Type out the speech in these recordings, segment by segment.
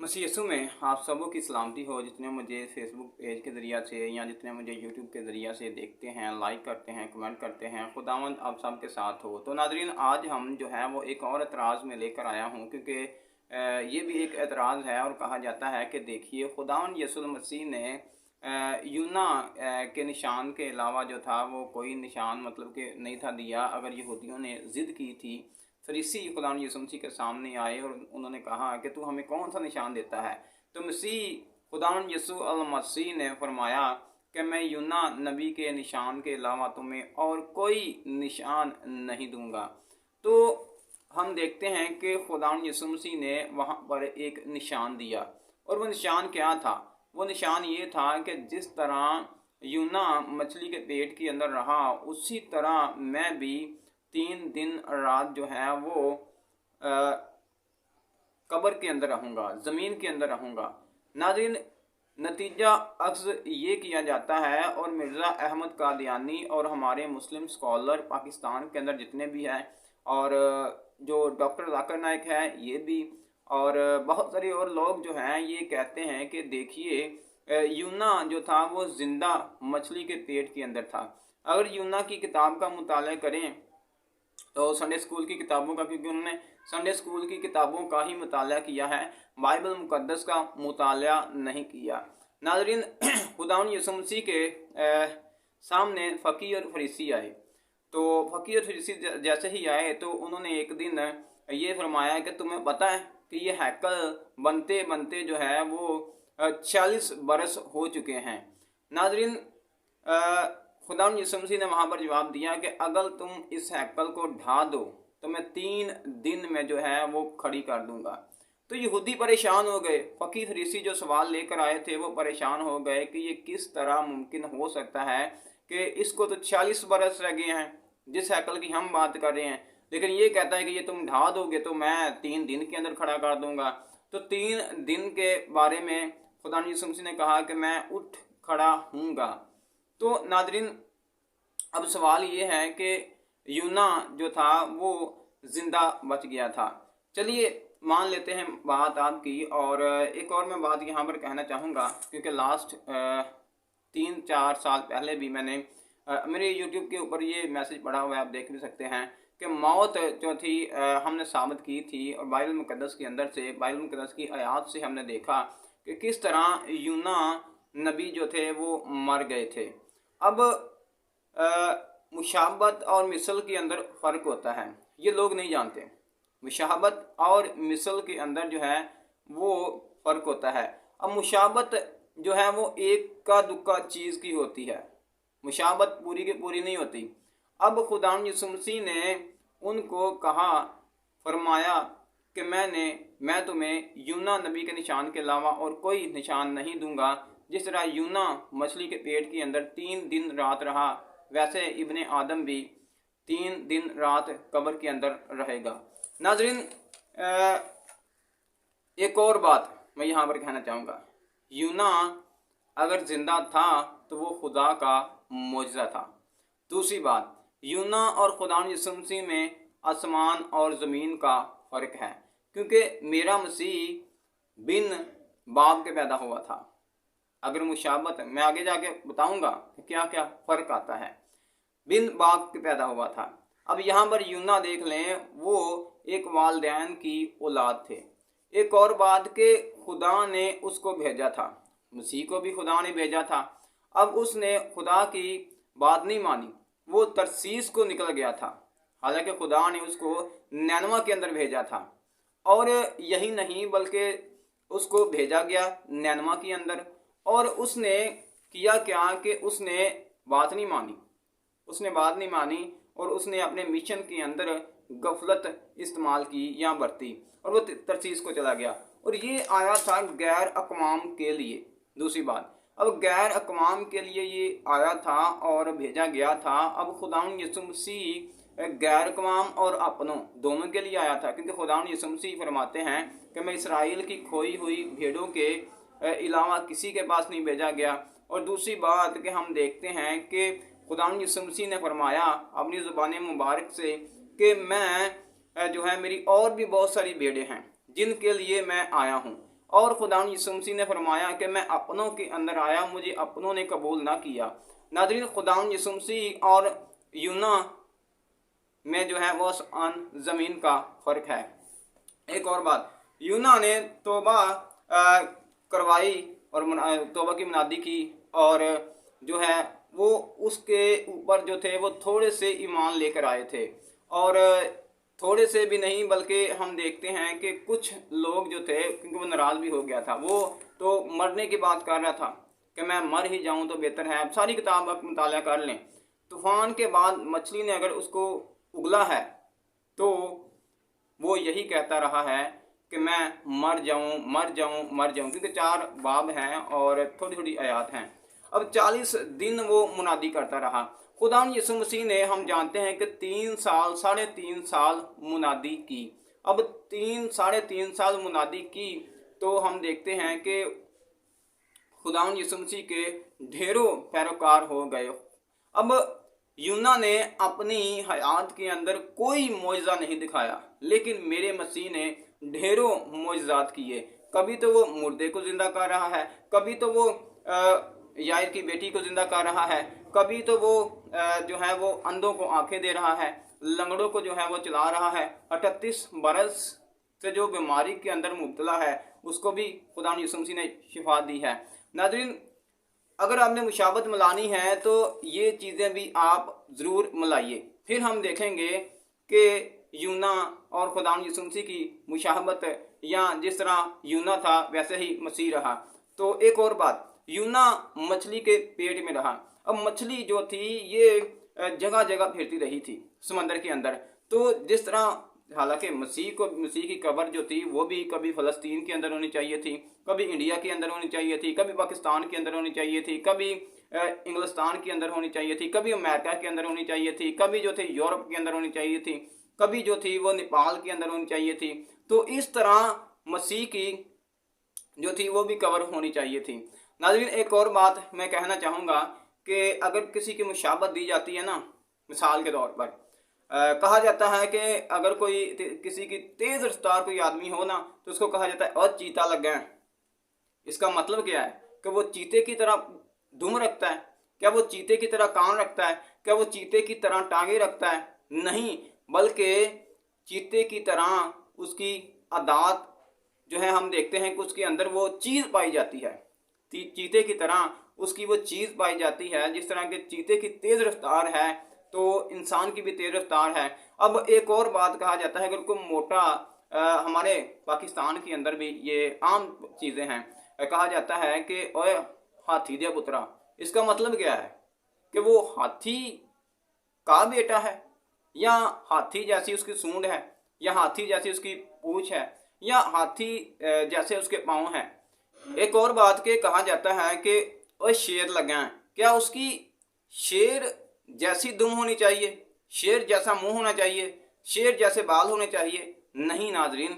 मसीह यीशु में आप सबों की सलामती हो। जितने मुझे फेसबुक पेज के ज़रिया से या जितने मुझे यूट्यूब के ज़रिया से देखते हैं, लाइक करते हैं, कमेंट करते हैं, खुदावंद आप सब के साथ हो। तो नाज़रीन, आज हम जो है वो एक और एतराज़ में लेकर आया हूँ, क्योंकि ये भी एक एतराज़ है और कहा जाता है कि देखिए, खुदावंद यीशु मसीह ने यूना के निशान के अलावा जो था वो कोई निशान मतलब कि नहीं था दिया। अगर यहूदियों ने ज़िद की थी, फरीसी खुदावंद यीशु मसीह के सामने आए और उन्होंने कहा कि तू हमें कौन सा निशान देता है, तो मसीह खुदावंद यीशु मसीह ने फरमाया कि मैं यूना नबी के निशान के अलावा तुम्हें और कोई निशान नहीं दूंगा। तो हम देखते हैं कि खुदावंद यीशु मसीह ने वहाँ पर एक निशान दिया, और वो निशान क्या था? वो निशान ये था कि जिस तरह यूना मछली के पेट के अंदर रहा, उसी तरह मैं भी 3 दिन रात जो है वो कब्र के अंदर रहूँगा, ज़मीन के अंदर रहूँगा। नाज़रीन, नतीजा अक्स ये किया जाता है, और मिर्ज़ा अहमद कादियानी और हमारे मुस्लिम स्कॉलर पाकिस्तान के अंदर जितने भी हैं, और जो डॉक्टर ज़ाकिर नाइक है ये भी, और बहुत सारे और लोग जो हैं ये कहते हैं कि देखिए, यूना जो था वो ज़िंदा मछली के पेट के अंदर था। अगर यूना की किताब का मुताला करें तो संडे स्कूल की किताबों का, क्योंकि उन्होंने संडे स्कूल की किताबों का ही मुताला किया है, बाइबल मुकद्दस का मुताला नहीं किया। नाज़रीन, खुदावंद यीशु मसीह के सामने फ़कीर और फरीसी आए। तो फ़कीर और फरीसी जैसे ही आए तो उन्होंने एक दिन ये फरमाया कि तुम्हें पता है कि ये हैकल बनते बनते जो है वो 40 बरस हो चुके हैं। नाज़रीन, खुदावंद यीशु मसीह ने वहाँ पर जवाब दिया कि अगर तुम इस हैकल को ढा दो तो मैं 3 दिन में जो है वो खड़ी कर दूंगा। तो यहूदी परेशान हो गए, फ़कीह फरीसी जो सवाल लेकर आए थे वो परेशान हो गए कि ये किस तरह मुमकिन हो सकता है कि इसको तो 40 बरस रह गए हैं जिस हैकल की हम बात कर रहे हैं, लेकिन ये कहता है कि ये तुम ढा दोगे तो मैं 3 दिन के अंदर खड़ा कर दूंगा। तो 3 दिन के बारे में खुदावंद यीशु मसीह ने कहा कि मैं उठ खड़ा हूँगा। तो नादरीन, अब सवाल ये है कि यूना जो था वो ज़िंदा बच गया था। चलिए मान लेते हैं बात आपकी, और एक और मैं बात यहाँ पर कहना चाहूँगा, क्योंकि लास्ट 3-4 साल पहले भी मैंने मेरे यूट्यूब के ऊपर ये मैसेज पढ़ा हुआ है, आप देख भी सकते हैं कि मौत जो थी हमने साबित की थी, और बाइबल मुकद्दस के अंदर से, बाइबल मुकद्दस की आयात से हमने देखा कि किस तरह यूना नबी जो थे वो मर गए थे। अब मुशाबत और मिसल के अंदर फ़र्क होता है, ये लोग नहीं जानते। मुशाबत और मिसल के अंदर जो है वो फ़र्क होता है। अब मुशाबत जो है वो एक का दुक्का चीज़ की होती है, मुशाबत पूरी की पूरी नहीं होती। अब खुदावंद यीशु मसीह ने उनको कहा, फरमाया कि मैं तुम्हें यूना नबी के निशान के अलावा और कोई निशान नहीं दूंगा। जिस तरह यूना मछली के पेट के अंदर 3 दिन रात रहा, वैसे इब्ने आदम भी 3 दिन रात कब्र के अंदर रहेगा। नाज़रीन, एक और बात मैं यहाँ पर कहना चाहूँगा, यूना अगर ज़िंदा था तो वो खुदा का मोजज़ा था। दूसरी बात, यूना और खुदावंद यीशु मसीह में आसमान और ज़मीन का फ़र्क है, क्योंकि मेरा मसीह बिन बाप के पैदा हुआ था। अगर मुशाबत, मैं आगे जाके बताऊंगा कि क्या क्या फ़र्क आता है, बिन बाप के पैदा हुआ था। अब यहाँ पर यूना देख लें, वो एक वालिदैन की औलाद थे। एक और बात कि खुदा ने उसको भेजा था, मसीह को भी खुदा ने भेजा था। अब उसने खुदा की बात नहीं मानी, वो तरसीस को निकल गया था, हालांकि खुदा ने उसको नैनवा के अंदर भेजा था। और यही नहीं बल्कि उसको भेजा गया नैनवा के अंदर, और उसने किया क्या कि उसने बात नहीं मानी, और उसने अपने मिशन के अंदर गफलत इस्तेमाल की या बरती, और वो तरसीस को चला गया। और ये आया था गैर अक़वाम के लिए। दूसरी बात, अब गैर अक़वाम के लिए ये आया था और भेजा गया था। अब खुदावंद यीशु मसीह गैर अक़वाम और अपनों दोनों के लिए आया था, क्योंकि खुदावंद यीशु मसीह फरमाते हैं कि मैं इसराइल की खोई हुई भेड़ों के अलावा किसी के पास नहीं भेजा गया। और दूसरी बात कि हम देखते हैं कि खुदावंद यीशु मसीह ने फरमाया अपनी ज़ुबान मुबारक से कि मैं जो है मेरी और भी बहुत सारी भेड़ें हैं जिनके लिए मैं आया हूँ। और खुदावंद यीशु मसीह ने फरमाया कि मैं अपनों के अंदर आया, मुझे अपनों ने कबूल ना किया। नाज़रीन, खुदावंद यीशु मसीह और यूना में जो है वो आसमान ज़मीन का फ़र्क है। एक और बात, यूना ने तौबा करवाई और तौबा की मुनादी की, और जो है वो उसके ऊपर जो थे वो थोड़े से ईमान लेकर आए थे, और थोड़े से भी नहीं बल्कि हम देखते हैं कि कुछ लोग जो थे, क्योंकि वो नाराज़ भी हो गया था, वो तो मरने की बात कर रहा था कि मैं मर ही जाऊं तो बेहतर है। अब सारी किताब आप मुताला कर लें, तूफ़ान के बाद मछली ने अगर उसको उगला है तो वो यही कहता रहा है कि मैं मर जाऊं, मर जाऊं, मर जाऊं, क्योंकि 4 बाब हैं और थोड़ी थोड़ी आयात हैं। अब 40 दिन वो मुनादी करता रहा। खुदावंद यीशु मसीह ने, हम जानते हैं कि 3 साल, 3.5 साल मुनादी की। अब 3 साल मुनादी की तो हम देखते हैं कि खुदावंद यीशु मसीह के ढेरों पैरोकार हो गए। अब यूना ने अपनी हयात के अंदर कोई मौजज़ा नहीं दिखाया, लेकिन मेरे मसीह ने ढेरों मौजज़ात किए। कभी तो वो मुर्दे को जिंदा कर रहा है, कभी तो वो यायर की बेटी को जिंदा कर रहा है, कभी तो वो जो है वो अंधों को आंखें दे रहा है, लंगड़ों को जो है वो चला रहा है, 38 बरस से जो बीमारी के अंदर मुब्तला है उसको भी खुदा यीशु मसीह ने शिफा दी है। नाज़रीन, अगर आपने मुशाबत मिलानी है तो ये चीज़ें भी आप ज़रूर मिलाइए, फिर हम देखेंगे कि यूना और खुदावंद यीशु मसीह की मुशाबत, या जिस तरह यूना था वैसे ही मसीह रहा। तो एक और बात, यूना मछली के पेट में रहा। अब मछली जो थी ये जगह जगह फिरती रही थी समंदर के अंदर। तो जिस तरह, हालांकि मसीह की कब्र जो थी वो भी कभी फ़लस्तीन के अंदर होनी चाहिए थी, कभी इंडिया के अंदर होनी चाहिए थी, कभी पाकिस्तान के अंदर होनी चाहिए थी, कभी इंग्लिस्तान के अंदर होनी चाहिए थी, कभी अमेरिका के अंदर होनी चाहिए थी, कभी जो थी यूरोप के अंदर होनी चाहिए थी, कभी जो थी वो नेपाल के अंदर होनी चाहिए थी। तो इस तरह मसीह की जो थी वो भी कवर होनी चाहिए थी। नाज़रीन, एक और बात मैं कहना चाहूँगा कि अगर किसी की मुशाबत दी जाती है ना, मिसाल के तौर पर कहा जाता है कि अगर कोई किसी की तेज़ रफ्तार कोई आदमी हो ना तो उसको कहा जाता है और चीता लग गया। इसका मतलब क्या है कि वो चीते की तरह दुम रखता है? क्या वो चीते की तरह कान रखता है? क्या वो चीते की तरह टांगे रखता है? नहीं, बल्कि चीते की तरह उसकी अदात जो है, हम देखते हैं कि उसके अंदर वो चीज़ पाई जाती है। चीते की तरह उसकी वो चीज़ पाई जाती है। जिस तरह के चीते की तेज़ रफ्तार है तो इंसान की भी तेज़ रफ्तार है। अब एक और बात कहा जाता है, अगर कोई मोटा, हमारे पाकिस्तान के अंदर भी ये आम चीज़ें हैं, कहा जाता है कि ओए हाथी दिया पुत्रा। इसका मतलब क्या है कि वो हाथी का बेटा है, या हाथी जैसी उसकी सूंड है, या हाथी जैसी उसकी पूंछ है, या हाथी जैसे उसके पाँव हैं। एक और बात के कहा जाता है कि ओए शेर लगा है, क्या उसकी शेर जैसी दुम होनी चाहिए, शेर जैसा मुंह होना चाहिए, शेर जैसे बाल होने चाहिए? नहीं नाजरीन,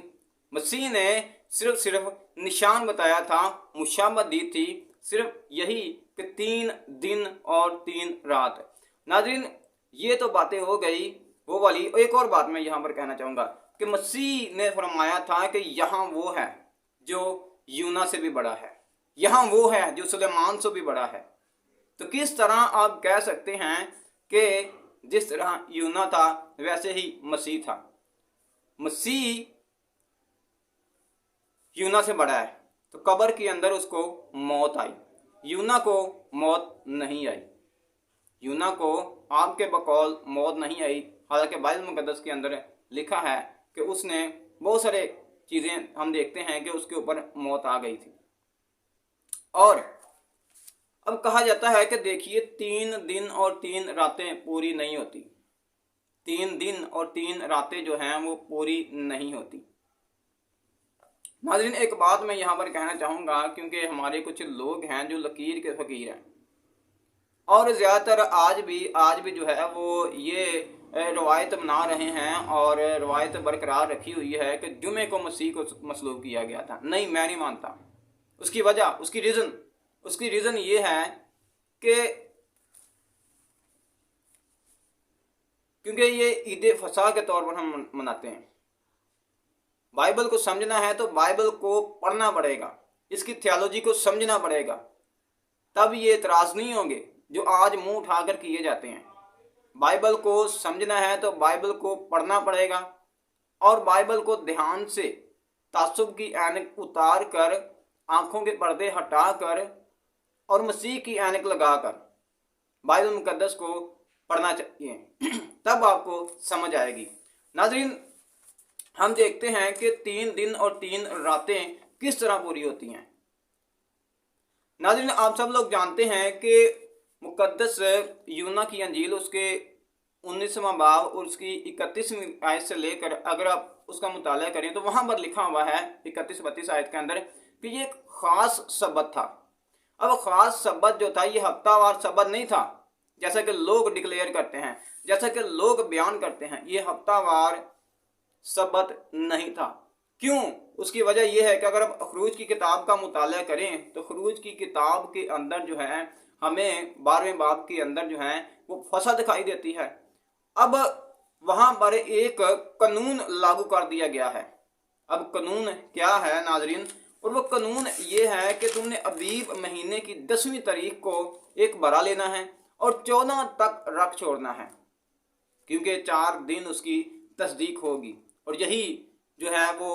मसीह ने सिर्फ निशान बताया था, मुशाबत दी थी, सिर्फ यही कि 3 दिन और 3 रात। नाजरीन, ये तो बातें हो गई वो वाली। एक और बात मैं यहाँ पर कहना चाहूँगा कि मसीह ने फरमाया था कि यहाँ वो है जो यूना से भी बड़ा है, यहाँ वो है जो सुलेमान से भी बड़ा है। तो किस तरह आप कह सकते हैं कि जिस तरह यूना था वैसे ही मसीह था? मसीह यूना से बड़ा है, तो कब्र के अंदर उसको मौत आई, यूना को मौत नहीं आई। यूना को आपके बकौल मौत नहीं आई। हालांकि बाइबल मुकद्दस के अंदर लिखा है कि उसने बहुत सारे चीज़ें, हम देखते हैं कि उसके ऊपर मौत आ गई थी। और अब कहा जाता है कि देखिए 3 दिन और 3 रातें पूरी नहीं होती। 3 दिन और 3 रातें जो हैं वो पूरी नहीं होती। नाज़रीन, एक बात मैं यहाँ पर कहना चाहूँगा, क्योंकि हमारे कुछ लोग हैं जो लकीर के फ़कीर हैं, और ज़्यादातर आज भी जो है वो ये रवायत बना रहे हैं और रवायत बरकरार रखी हुई है कि जुमे को मसीह को मसलूब किया गया था। नहीं, मैं नहीं मानता। उसकी वजह, उसकी रीज़न ये है कि क्योंकि ये ईद फसा के तौर पर हम मनाते हैं। बाइबल को समझना है तो बाइबल को पढ़ना पड़ेगा, इसकी थियोलॉजी को समझना पड़ेगा, तब ये इतराज़ नहीं होंगे जो आज मुंह उठाकर किए जाते हैं। बाइबल को समझना है तो बाइबल को पढ़ना पड़ेगा और बाइबल को ध्यान से तासुब की ऐनक उतार कर, आंखों के पर्दे हटाकर और मसीह की ऐनक लगाकर बाइबल मुकद्दस को पढ़ना चाहिए, तब आपको समझ आएगी। नाज़रीन, हम देखते हैं कि 3 दिन और 3 रातें किस तरह पूरी होती हैं। नाज़रीन, आप सब लोग जानते हैं कि मुकद्दस यूहन्ना की अंजील उसके 19वां बाब और उसकी 31वीं आयत से लेकर अगर आप उसका मुताला करें तो वहाँ पर लिखा हुआ है 31-32 आयत के अंदर कि ये एक ख़ास सबत था। अब ख़ास सबत जो था ये हफ्तावार सबत नहीं था, जैसा कि लोग डिक्लेयर करते हैं, जैसा कि लोग बयान करते हैं। ये हफ्तावार सबत नहीं था। क्यों? उसकी वजह यह है कि अगर आप खरूज की किताब का मुताला करें तो खरूज की किताब के अंदर जो है हमें 12वें बाब के अंदर जो है वो फसा दिखाई देती है। अब वहाँ पर एक कानून लागू कर दिया गया है। अब कानून क्या है नाजरीन? और वो कानून ये है कि तुमने अबीब महीने की 10वीं तारीख को एक बरा लेना है और 14 तक रख छोड़ना है, क्योंकि 4 दिन उसकी तस्दीक होगी। और यही जो है वो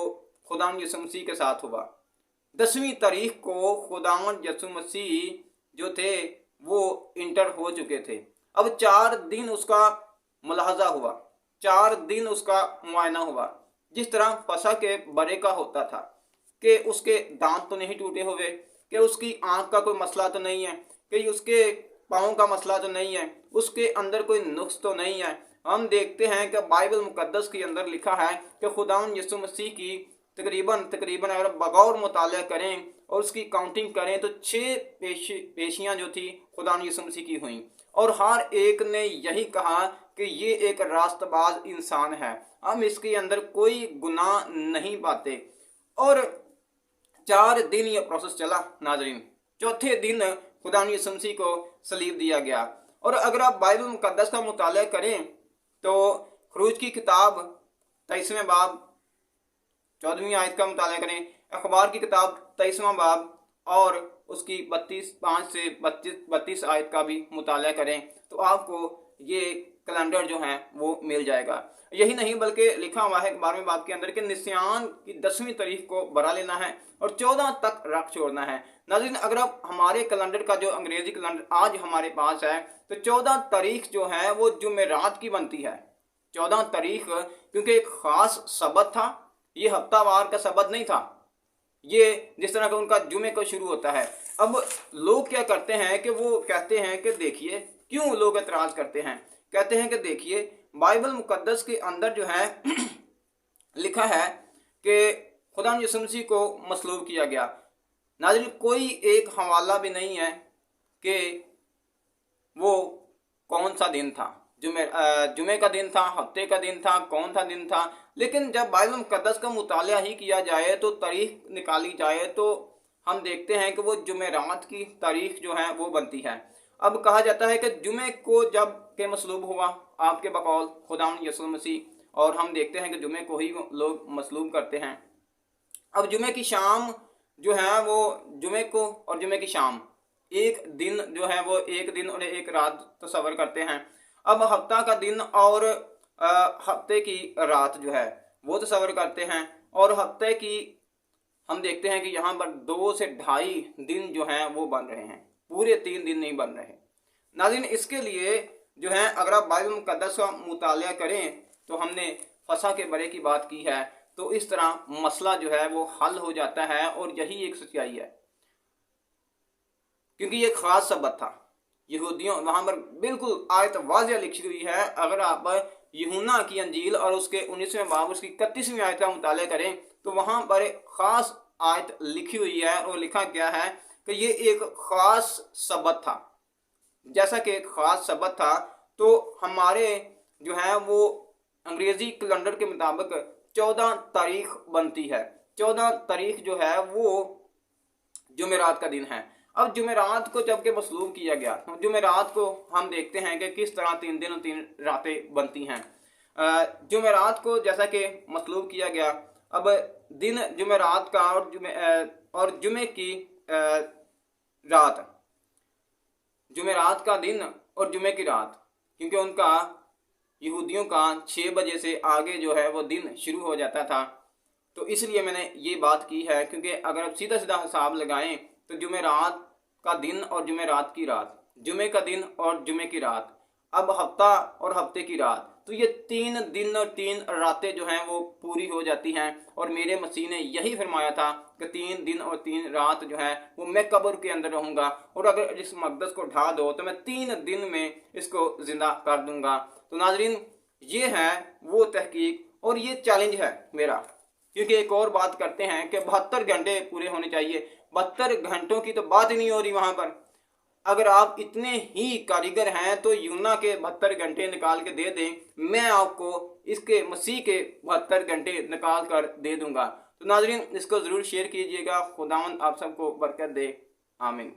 खुदावंद यीशु मसीह के साथ हुआ। 10वीं तारीख को खुदावंद यीशु मसीह जो थे वो इंटर हो चुके थे। अब 4 दिन उसका मुलाहजा हुआ, 4 दिन उसका मुआयना हुआ। जिस तरह फसा के बरे का होता था कि उसके दांत तो नहीं टूटे हुए, कि उसकी आंख का कोई मसला तो नहीं है, कि उसके पाँव का मसला तो नहीं है, उसके अंदर कोई नुक्स तो नहीं है। हम देखते हैं कि बाइबल मुकद्दस के अंदर लिखा है कि खुदावंद यीशु मसीह की तकरीबन अगर बगौर मुताला करें और उसकी काउंटिंग करें तो 6 पेशियां जो थी खुदावंद यीशु मसीह की हुई, और हर एक ने यही कहा कि ये एक रास्तबाज इंसान है, हम इसके अंदर कोई गुनाह नहीं पाते। और 4 दिन ये प्रोसेस चला नाजरीन। चौथे दिन खुदावंद यीशु मसीह को सलीब दिया गया। और अगर आप बाइबल मुकद्दस का मुताला करें तो खरूज की किताब 23वें बाब 14वीं आयत का मुताला करें, अखबार की किताब 23वां बाब और उसकी 5 से 32 आयत का भी मुताला करें तो आपको ये कैलेंडर जो है वो मिल जाएगा। यही नहीं बल्कि लिखा हुआ है 12वें बाब के अंदर कि निस्यान की 10वीं तारीख को बरा लेना है और 14 तक रख छोड़ना है। नाज़रीन, अगर आप हमारे कैलेंडर का जो अंग्रेजी कैलेंडर आज हमारे पास है तो 14 तारीख जो है वो जुमेरात की बनती है। 14 तारीख क्योंकि एक ख़ास सबत था, ये हफ्तावार का सबत नहीं था, ये जिस तरह का उनका जुमे को शुरू होता है। अब लोग क्या करते हैं कि वो कहते हैं कि देखिए, क्यों लोग एतराज़ करते हैं, कहते हैं कि देखिए बाइबल मुकद्दस के अंदर जो है लिखा है कि खुदावंद यीशु मसीह को मसलूब किया गया। नाज़रीन, कोई एक हवाला भी नहीं है कि वो कौन सा दिन था, जुमे का दिन था, हफ्ते का दिन था, कौन सा दिन था। लेकिन जब बाइबल मुकद्दस का मुताला ही किया जाए तो तारीख निकाली जाए तो हम देखते हैं कि वो जुमेरात की तारीख जो है वो बनती है। अब कहा जाता है कि जुमे को जब के मसलूब हुआ आपके बकौल खुदावंद यीशु मसीह, और हम देखते हैं कि जुमे को ही लोग मसलूब करते हैं। अब जुमे की शाम जो है वो जुमे को और जुमे की शाम एक दिन जो है वो एक दिन और एक रात तस्वर करते हैं। अब हफ्ता का दिन और हफ्ते की रात जो है वो तस्वर करते हैं, और हफ्ते की हम देखते हैं कि यहाँ पर 2 से 2.5 दिन जो हैं वो बन रहे हैं, पूरे 3 दिन नहीं बन रहे। नाज़रीन, इसके लिए जो है अगर आप बाइबल मुकद्दस का मुताला करें तो हमने फसा के बरे की बात की है, तो इस तरह मसला जो है वो हल हो जाता है। और यही एक सच्चाई है, क्योंकि ये ख़ास सबत था यहूदियों, वहाँ पर बिल्कुल आयत वाज़िह लिखी हुई है। अगर आप यूहन्ना की अंजील और उसके 19वें बाब उसकी 31वीं आयत का मुताला करें तो वहाँ पर ख़ास आयत लिखी हुई है और लिखा गया है कि ये एक ख़ास सबत था। जैसा कि एक ख़ास सबत था तो हमारे जो है वो अंग्रेज़ी कैलेंडर के मुताबिक 14 तारीख बनती है। 14 तारीख जो है वो जुमेरात का दिन है। अब जुमेरात को जबकि मसलूब किया गया, जुमेरात को हम देखते हैं कि किस तरह 3 दिन और 3 रातें बनती हैं। जुमेरात को जैसा कि मसलूब किया गया, अब दिन जुमेरात का और जुमे की रात, जुमेरात का दिन और जुमे की रात, क्योंकि उनका यहूदियों का 6 बजे से आगे जो है वो दिन शुरू हो जाता था, तो इसलिए मैंने ये बात की है। क्योंकि अगर आप सीधा सीधा हिसाब लगाएं तो जुमेरात का दिन और जुमेरात की रात, जुमे का दिन और जुमे की रात, अब हफ्ता और हफ्ते की रात, तो ये 3 दिन और 3 रातें जो हैं वो पूरी हो जाती हैं। और मेरे मसीह ने यही फरमाया था कि 3 दिन और 3 रात जो है वो मैं कब्र के अंदर रहूँगा, और अगर इस मकदस को ढा दो तो मैं 3 दिन में इसको जिंदा कर दूंगा। तो नाजरीन, ये है वो तहकीक और ये चैलेंज है मेरा। क्योंकि एक और बात करते हैं कि 72 घंटे पूरे होने चाहिए, 72 घंटों की तो बात ही नहीं हो रही वहां पर। अगर आप इतने ही कारीगर हैं तो यूना के 72 घंटे निकाल के दे दें, मैं आपको इसके मसीह के 72 घंटे निकाल कर दे दूंगा। तो नाजरीन, इसको ज़रूर शेयर कीजिएगा। खुदावंद आप सबको बरकत दे। आमीन।